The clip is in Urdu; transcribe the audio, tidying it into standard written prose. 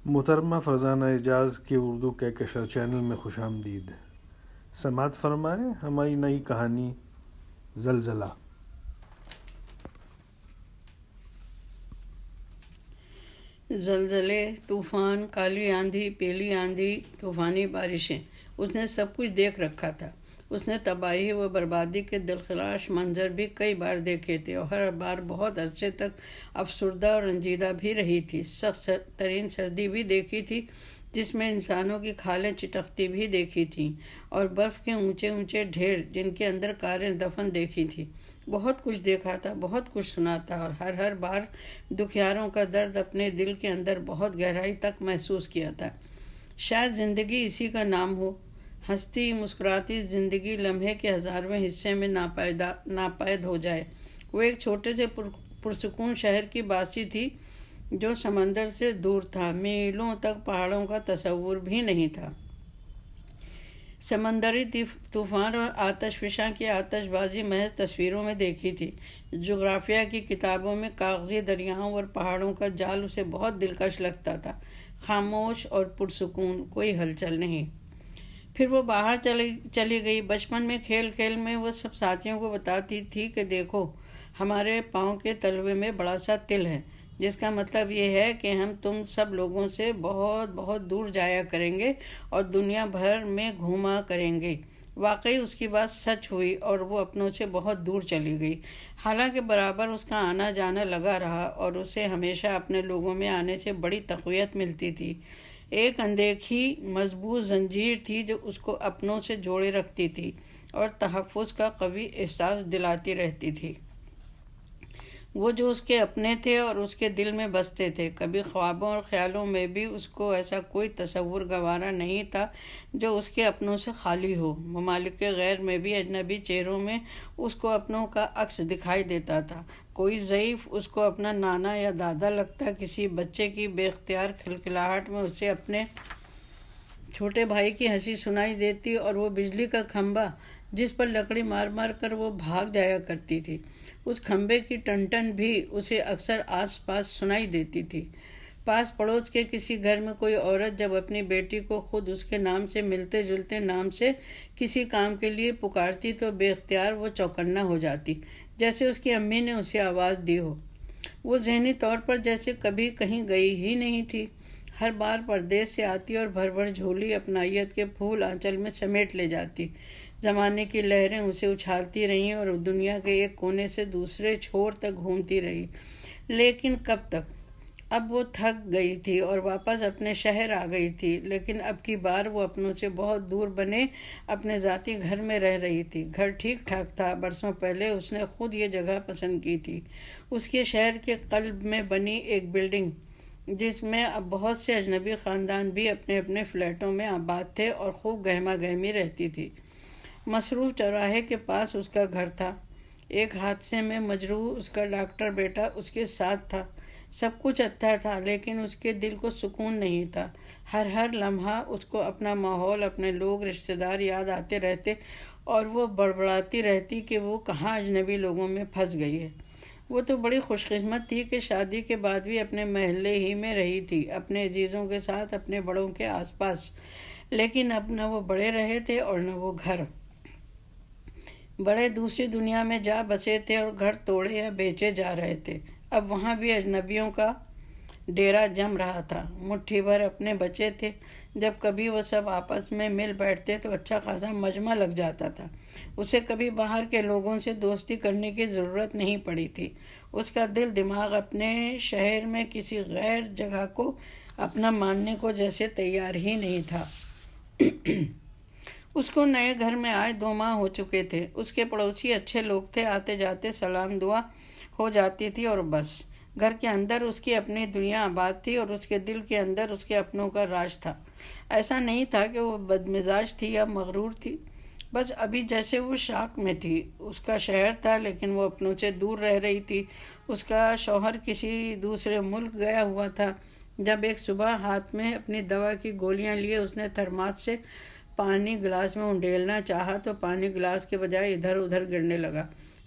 محترمہ فرزانہ اعجاز کے اردو کہکشاں چینل میں خوش آمدید۔ سماعت فرمائیں ہماری نئی کہانی زلزلہ۔ زلزلے، طوفان، کالی آندھی، پیلی آندھی، طوفانی بارشیں، اس نے سب کچھ دیکھ رکھا تھا۔ اس نے تباہی و بربادی کے دلخراش منظر بھی کئی بار دیکھے تھے اور ہر بار بہت عرصے تک افسردہ اور رنجیدہ بھی رہی تھی۔ سخت ترین سردی بھی دیکھی تھی جس میں انسانوں کی کھالیں چٹکتی بھی دیکھی تھیں، اور برف کے اونچے اونچے ڈھیر جن کے اندر کاریں دفن دیکھی تھیں۔ بہت کچھ دیکھا تھا، بہت کچھ سنا تھا، اور ہر بار دکھیاروں کا درد اپنے دل کے اندر بہت گہرائی تک محسوس کیا تھا۔ شاید زندگی اسی کا نام ہو، ہنستی مسکراتی زندگی لمحے کے ہزارویں حصے میں ناپید ہو جائے۔ وہ ایک چھوٹے سے پرسکون شہر کی باسی تھی جو سمندر سے دور تھا، میلوں تک پہاڑوں کا تصور بھی نہیں تھا۔ سمندری طوفان اور آتش فشاں کی آتش بازی محض تصویروں میں دیکھی تھی۔ جغرافیہ کی کتابوں میں کاغذی دریاؤں اور پہاڑوں کا جال اسے بہت دلکش لگتا تھا۔ خاموش اور پرسکون، کوئی ہلچل نہیں۔ پھر وہ باہر چلی گئی۔ بچپن میں کھیل کھیل میں وہ سب ساتھیوں کو بتاتی تھی کہ دیکھو، ہمارے پاؤں کے تلوے میں بڑا سا تل ہے، جس کا مطلب یہ ہے کہ ہم تم سب لوگوں سے بہت بہت دور جایا کریں گے اور دنیا بھر میں گھوما کریں گے۔ واقعی اس کی بات سچ ہوئی اور وہ اپنوں سے بہت دور چلی گئی۔ حالانکہ برابر اس کا آنا جانا لگا رہا اور اسے ہمیشہ اپنے لوگوں میں آنے سے بڑی تقویت ملتی تھی۔ ایک اندیکھی مضبوط زنجیر تھی جو اس کو اپنوں سے جوڑے رکھتی تھی اور تحفظ کا قوی احساس دلاتی رہتی تھی۔ وہ جو اس کے اپنے تھے اور اس کے دل میں بستے تھے۔ کبھی خوابوں اور خیالوں میں بھی اس کو ایسا کوئی تصور گوارا نہیں تھا جو اس کے اپنوں سے خالی ہو۔ ممالک غیر میں بھی اجنبی چہروں میں اس کو اپنوں کا عکس دکھائی دیتا تھا۔ کوئی ضعیف اس کو اپنا نانا یا دادا لگتا، کسی بچے کی بے اختیار کھلکھلاہٹ میں اسے اپنے چھوٹے بھائی کی ہنسی سنائی دیتی، اور وہ بجلی کا کھمبا جس پر لکڑی مار مار کر وہ بھاگ جایا کرتی تھی، اس کھمبے کی ٹن بھی اسے اکثر آس پاس سنائی دیتی تھی۔ پاس پڑوس کے کسی گھر میں کوئی عورت جب اپنی بیٹی کو خود اس کے نام سے ملتے جلتے نام سے کسی کام کے لیے پکارتی تو بے اختیار وہ چوکنا ہو جاتی، جیسے اس کی امی نے اسے آواز دی ہو۔ وہ ذہنی طور پر جیسے کبھی کہیں گئی ہی نہیں تھی۔ ہر بار پردیس سے آتی اور بھر بھر جھولی اپنائیت کے پھول آنچل میں سمیٹ لے جاتی۔ زمانے کی لہریں اسے اچھالتی رہیں اور دنیا کے ایک کونے سے دوسرے چھور تک گھومتی رہی، لیکن کب تک؟ اب وہ تھک گئی تھی اور واپس اپنے شہر آ گئی تھی، لیکن اب کی بار وہ اپنوں سے بہت دور بنے اپنے ذاتی گھر میں رہ رہی تھی۔ گھر ٹھیک ٹھاک تھا، برسوں پہلے اس نے خود یہ جگہ پسند کی تھی۔ اس کے شہر کے قلب میں بنی ایک بلڈنگ جس میں اب بہت سے اجنبی خاندان بھی اپنے اپنے فلیٹوں میں آباد تھے اور خوب گہما گہمی رہتی تھی۔ مصروف چوراہے کے پاس اس کا گھر تھا۔ ایک حادثے میں مجروح اس کا ڈاکٹر بیٹا اس کے ساتھ تھا۔ سب کچھ اچھا تھا، لیکن اس کے دل کو سکون نہیں تھا۔ ہر لمحہ اس کو اپنا ماحول، اپنے لوگ، رشتہ دار یاد آتے رہتے اور وہ بڑبڑاتی رہتی کہ وہ کہاں اجنبی لوگوں میں پھنس گئی ہے۔ وہ تو بڑی خوش قسمت تھی کہ شادی کے بعد بھی اپنے محلے ہی میں رہی تھی، اپنے عزیزوں کے ساتھ، اپنے بڑوں کے آس پاس، لیکن اب نہ وہ بڑے رہے تھے اور نہ وہ گھر۔ بڑے دوسری دنیا میں جا بسے تھے اور گھر توڑے یا بیچے جا رہے تھے۔ اب وہاں بھی اجنبیوں کا ڈیرا جم رہا تھا۔ مٹھی بھر اپنے بچے تھے۔ جب کبھی وہ سب آپس میں مل بیٹھتے تو اچھا خاصا مجمع لگ جاتا تھا۔ اسے کبھی باہر کے لوگوں سے دوستی کرنے کی ضرورت نہیں پڑی تھی۔ اس کا دل دماغ اپنے شہر میں کسی غیر جگہ کو اپنا ماننے کو جیسے تیار ہی نہیں تھا۔ اس کو نئے گھر میں آئے 2 ماہ ہو چکے تھے۔ اس کے پڑوسی اچھے لوگ تھے، آتے جاتے سلام دعا ہو جاتی تھی اور بس۔ گھر کے اندر اس کی اپنی دنیا آباد تھی اور اس کے دل کے اندر اس کے اپنوں کا راج تھا۔ ایسا نہیں تھا کہ وہ بدمزاج تھی یا مغرور تھی، بس ابھی جیسے وہ شاک میں تھی۔ اس کا شہر تھا لیکن وہ اپنوں سے دور رہ رہی تھی۔ اس کا شوہر کسی دوسرے ملک گیا ہوا تھا۔ جب ایک صبح ہاتھ میں اپنی دوا کی گولیاں لیے اس نے تھرماس سے پانی گلاس میں انڈیلنا چاہا تو پانی گلاس کے بجائے ادھر ادھر گرنے لگا۔